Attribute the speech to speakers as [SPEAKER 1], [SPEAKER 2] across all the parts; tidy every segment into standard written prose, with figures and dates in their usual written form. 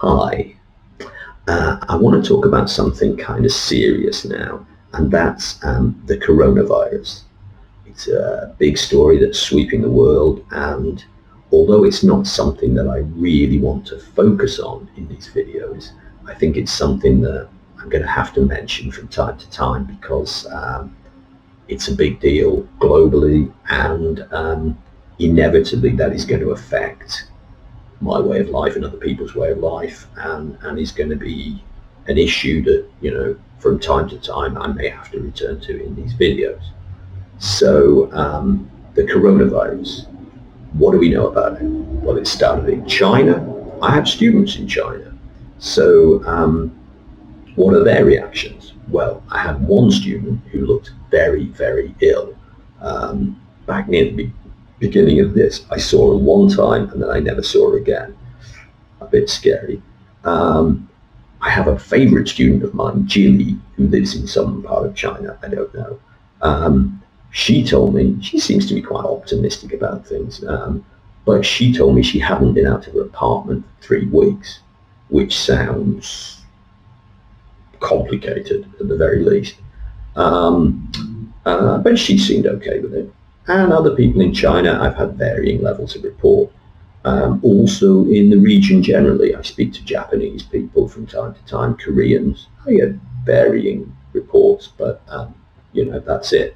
[SPEAKER 1] Hi, I want to talk about something kind of serious now, and that's the coronavirus. It's a big story that's sweeping the world, and although it's not something that I really want to focus on in these videos, I think it's something that I'm going to have to mention from time to time because it's a big deal globally, and inevitably that is going to affect my way of life and other people's way of life, and is going to be an issue that, from time to time I may have to return to in these videos. So the coronavirus, what do we know about it? Well, it started in China. I have students in China. So what are their reactions? Well, I had one student who looked very, very ill. Back near the beginning of this, I saw her one time and then I never saw her again. A bit scary. I have a favorite student of mine, Jilly, who lives in some part of China, I don't know. She told me, she seems to be quite optimistic about things, but she told me she hadn't been out of her apartment for 3 weeks, which sounds complicated at the very least. But she seemed okay with it. And other people in China, I've had varying levels of report. Also in the region generally, I speak to Japanese people from time to time, Koreans. I get varying reports, but that's it.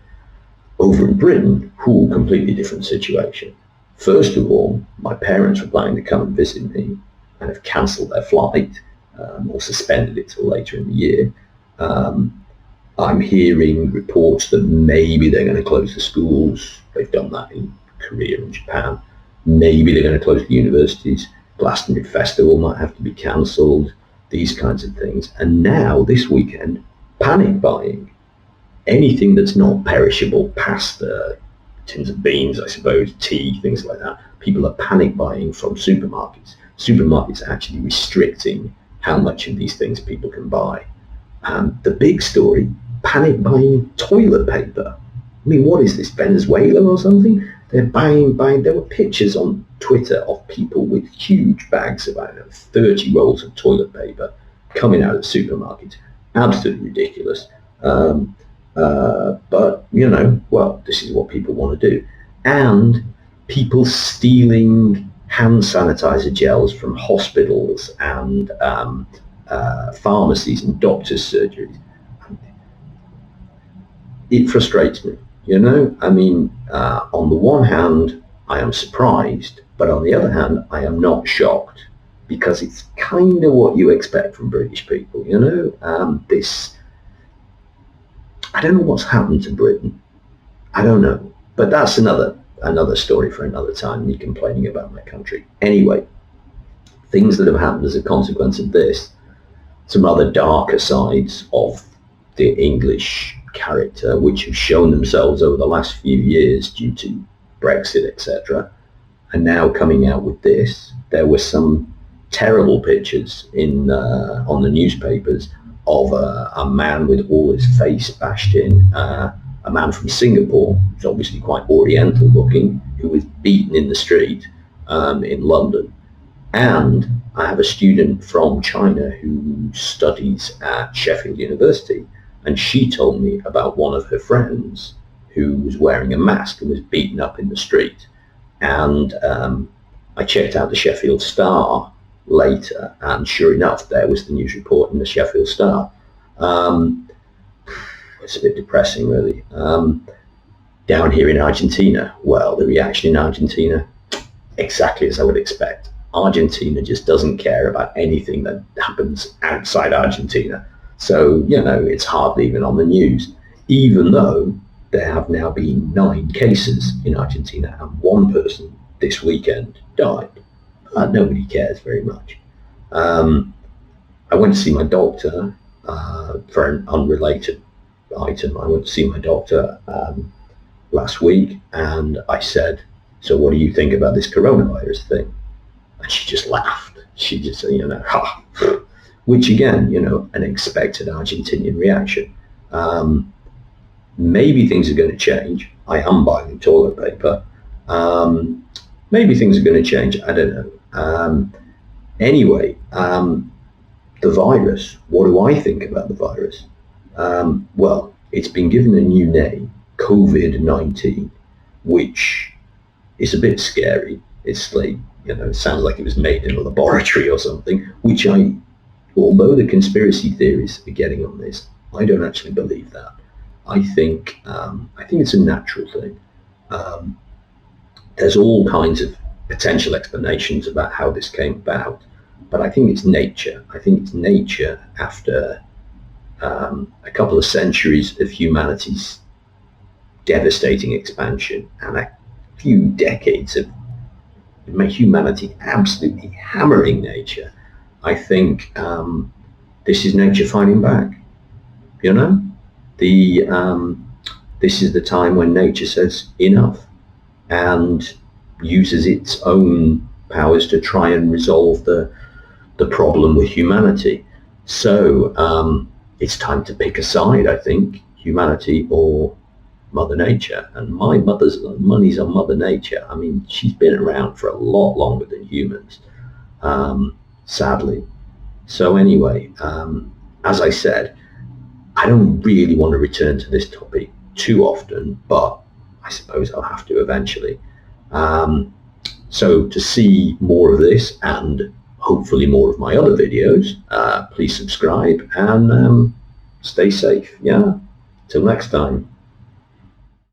[SPEAKER 1] Over in Britain, completely different situation. First of all, my parents were planning to come and visit me and have cancelled their flight, or suspended it till later in the year. I'm hearing reports that maybe they're going to close the schools. They've done that in Korea and Japan. Maybe they're going to close the universities. Glastonbury Festival might have to be cancelled. These kinds of things. And now, this weekend, panic buying. Anything that's not perishable, pasta, tins of beans, I suppose, tea, things like that. People are panic buying from supermarkets. Supermarkets are actually restricting how much of these things people can buy. The big story, panic buying toilet paper. I mean, what is this, Venezuela or something? They're buying. There were pictures on Twitter of people with huge bags of, 30 rolls of toilet paper coming out of supermarkets. Absolutely ridiculous. But, this is what people want to do. And people stealing hand sanitizer gels from hospitals and pharmacies and doctors' surgeries. It frustrates me, on the one hand, I am surprised, but on the other hand, I am not shocked, because it's kind of what you expect from British people, this, I don't know what's happened to Britain. I don't know, but that's another story for another time, me complaining about my country. Anyway, things that have happened as a consequence of this, some other darker sides of the English character, which have shown themselves over the last few years due to Brexit, etc., and now coming out with this. There were some terrible pictures on the newspapers of a man with all his face bashed in, a man from Singapore, who's obviously quite oriental looking, who was beaten in the street in London. And I have a student from China who studies at Sheffield University, and she told me about one of her friends who was wearing a mask and was beaten up in the street. And I checked out the Sheffield Star later, and sure enough, there was the news report in the Sheffield Star. It's a bit depressing, really. Down here in Argentina, well, the reaction in Argentina, exactly as I would expect. Argentina just doesn't care about anything that happens outside Argentina. So, it's hardly even on the news, even though there have now been 9 cases in Argentina and one person this weekend died. Nobody cares very much. I went to see my doctor for an unrelated item. I went to see my doctor last week, and I said, so what do you think about this coronavirus thing? And she just laughed. She just said, ha. Which again, an expected Argentinian reaction. Maybe things are going to change. I am buying toilet paper. Maybe things are going to change. I don't know. Anyway, the virus. What do I think about the virus? Well, it's been given a new name, COVID-19, which is a bit scary. It's like, it sounds like it was made in a laboratory or something, which although the conspiracy theories are getting on this, I don't actually believe that. I think it's a natural thing. There's all kinds of potential explanations about how this came about, but I think it's nature. I think it's nature after a couple of centuries of humanity's devastating expansion and a few decades of humanity absolutely hammering nature. I think this is nature fighting back. This is the time when nature says enough and uses its own powers to try and resolve the problem with humanity. So it's time to pick a side, I think, humanity or Mother Nature. And my mother's money's on Mother Nature. I mean, she's been around for a lot longer than humans, sadly. So anyway, as I said, I don't really want to return to this topic too often, but I suppose I'll have to eventually. So to see more of this and hopefully more of my other videos, please subscribe and stay safe. Yeah, till next time.